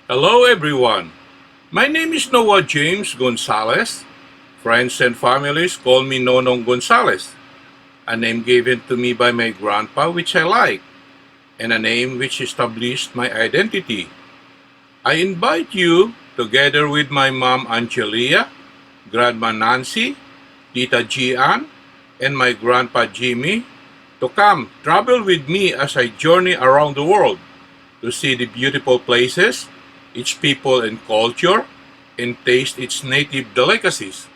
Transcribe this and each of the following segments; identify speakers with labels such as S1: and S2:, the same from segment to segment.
S1: Hello everyone. My name is Noah James Gonzalez. Friends and families call me Nonong Gonzalez, a name given to me by my grandpa which I like, and a name which established my identity. I invite you, together with my mom Angelia, Grandma Nancy, Tita Gian, and my grandpa Jimmy, to come travel with me as I journey around the world to see the beautiful places, its people and culture, and taste its native delicacies.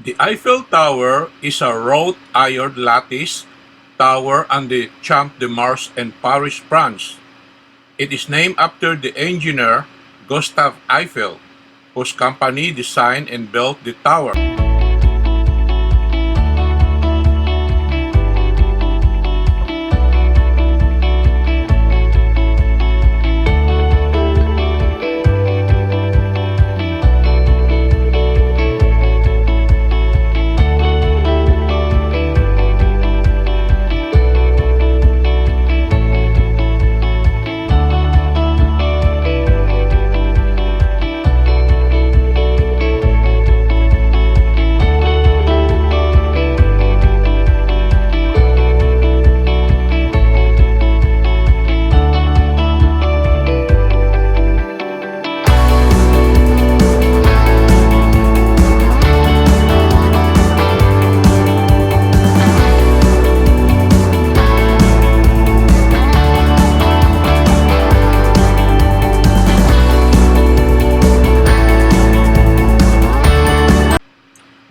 S1: The Eiffel Tower is a wrought-iron lattice tower on the Champ de Mars in Paris, France. It is named after the engineer Gustave Eiffel, whose company designed and built the tower.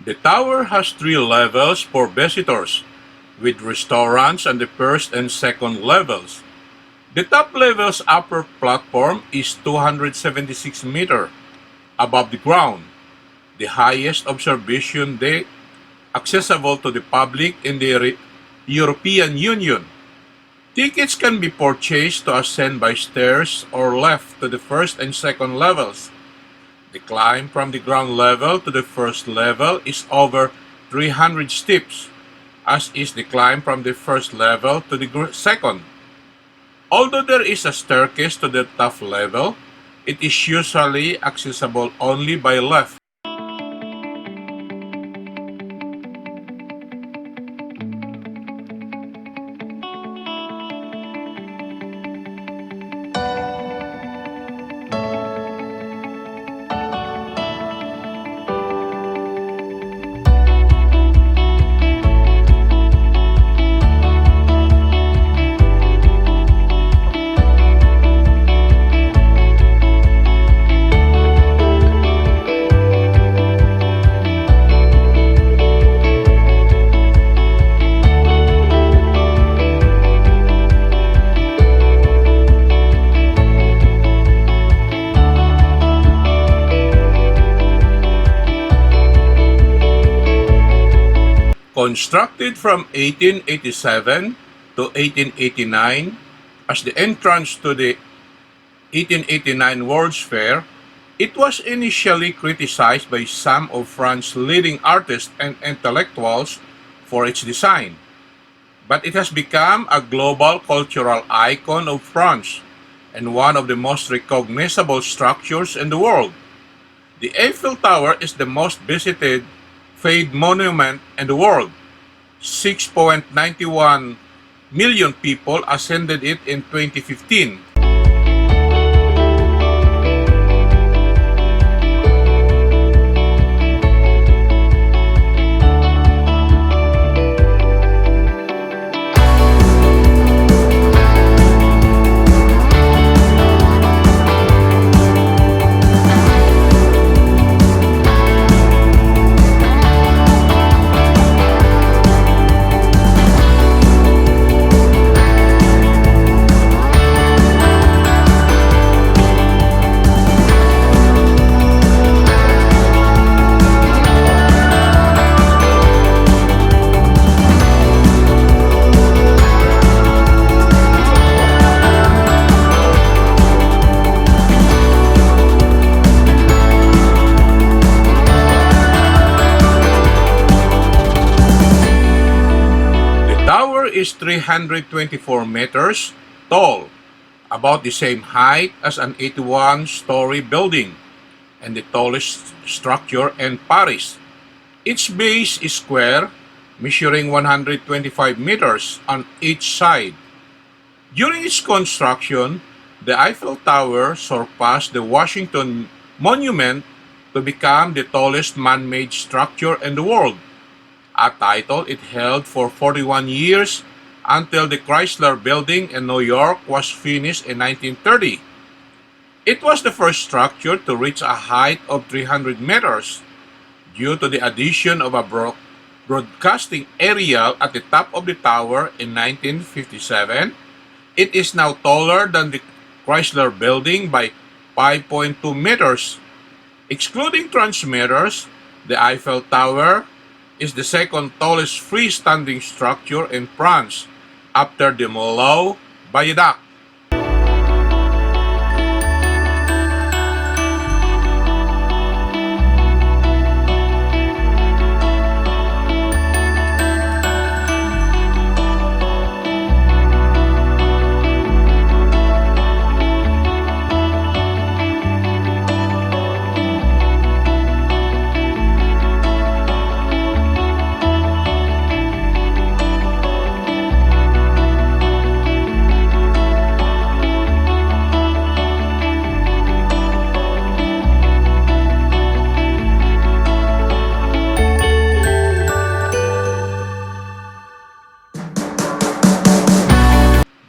S1: The tower has three levels for visitors, with restaurants on the first and second levels. The top level's upper platform is 276 meters above the ground, the highest observation deck accessible to the public in the European Union. Tickets can be purchased to ascend by stairs or left to the first and second levels. The climb from the ground level to the first level is over 300 steps, as is the climb from the first level to the second. Although there is a staircase to the top level, it is usually accessible only by left. Constructed from 1887 to 1889 as the entrance to the 1889 World's Fair, it was initially criticized by some of France's leading artists and intellectuals for its design. But it has become a global cultural icon of France and one of the most recognizable structures in the world. The Eiffel Tower is the most visited fade monument in the world. 6.91 million people ascended it in 2015. 324 meters tall, about the same height as an 81-story building, and the tallest structure in Paris. Its base is square, measuring 125 meters on each side. During its construction, the Eiffel Tower surpassed the Washington Monument to become the tallest man-made structure in the world, a title it held for 41 years until the Chrysler Building in New York was finished in 1930. It was the first structure to reach a height of 300 meters due to the addition of a broadcasting aerial at the top of the tower in 1957. It is now taller than the Chrysler Building by 5.2 meters. Excluding transmitters, the Eiffel Tower is the second tallest freestanding structure in France after the Mulhouse Viaduct.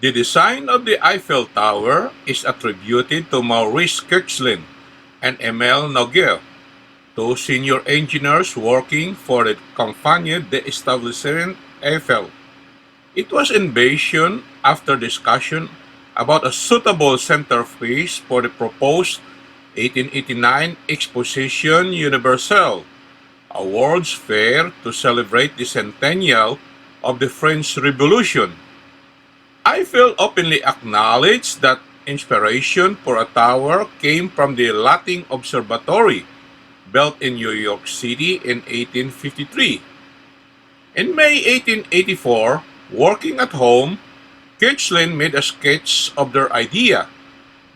S1: The design of the Eiffel Tower is attributed to Maurice Kirchlin and Emile Noguer, two senior engineers working for the Compagnie d'Établissement Eiffel. It was envisioned after discussion about a suitable centerpiece for the proposed 1889 Exposition Universelle, a world's fair to celebrate the centennial of the French Revolution. Eiffel openly acknowledged that inspiration for a tower came from the Lattice Observatory, built in New York City in 1853. In May 1884, working at home, Kirchlin made a sketch of their idea,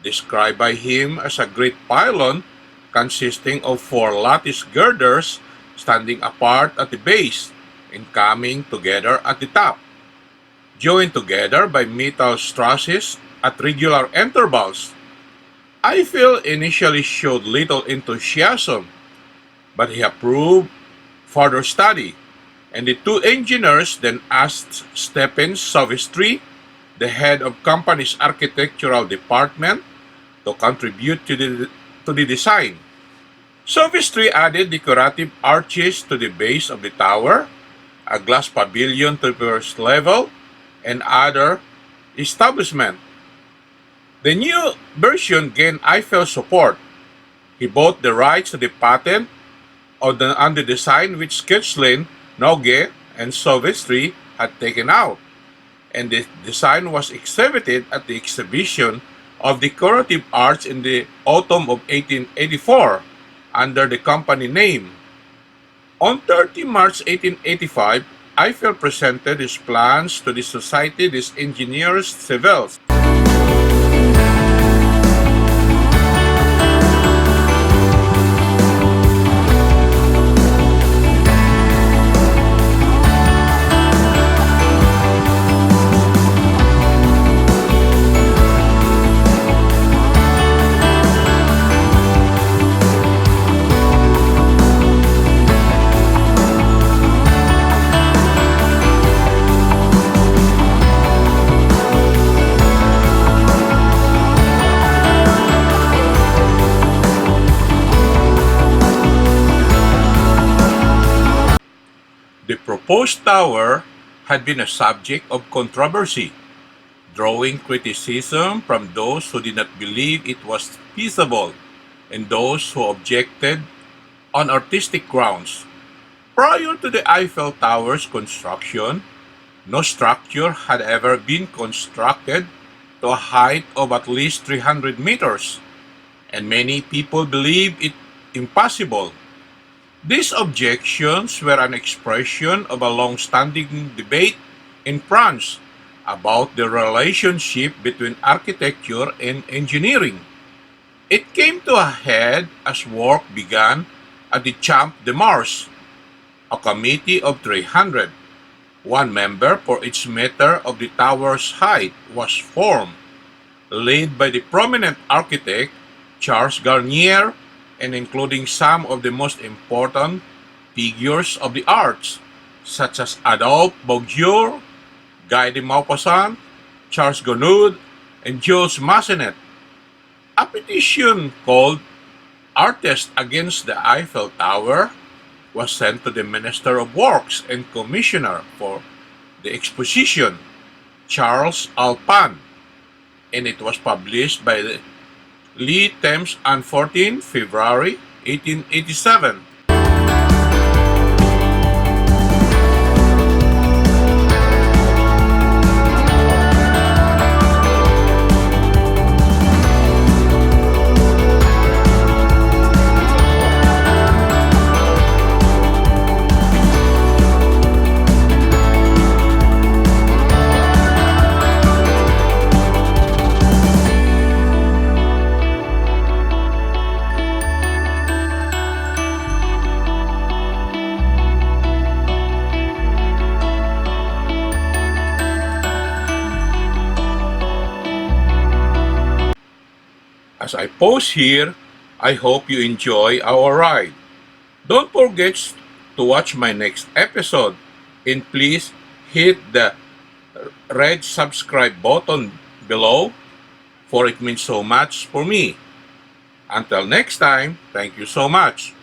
S1: described by him as a great pylon consisting of four lattice girders standing apart at the base and coming together at the top, joined together by metal trusses at regular intervals. Eiffel initially showed little enthusiasm, but he approved further study, and the two engineers then asked Stephen Souvestre, the head of company's architectural department, to contribute to the design. Souvestre added decorative arches to the base of the tower, a glass pavilion to the first level, and other establishment. The new version gained Eiffel's support. He bought the rights to the patent on the design which Kirchlin, Noguer, and Souvestre had taken out, and the design was exhibited at the exhibition of decorative arts in the autumn of 1884 under the company name. On 30 March 1885, Eiffel presented his plans to the Société des Ingénieurs Civils. The proposed tower had been a subject of controversy, drawing criticism from those who did not believe it was feasible and those who objected on artistic grounds. Prior to the Eiffel Tower's construction, no structure had ever been constructed to a height of at least 300 meters, and many people believed it impossible. These objections were an expression of a long-standing debate in France about the relationship between architecture and engineering. It came to a head as work began at the Champ de Mars. A committee of 300, one member for each meter of the tower's height, was formed, led by the prominent architect Charles Garnier and including some of the most important figures of the arts, such as Adolphe Bouguer, Guy de Maupassant, Charles Gounod, and Jules Massenet. A petition called Artists Against the Eiffel Tower was sent to the Minister of Works and Commissioner for the Exposition, Charles Alpan, and it was published by the Lee Thames on 14 February 1887. As I pause here, I hope you enjoy our ride. Don't forget to watch my next episode and please hit the red subscribe button below for it means so much for me. Until next time, thank you so much.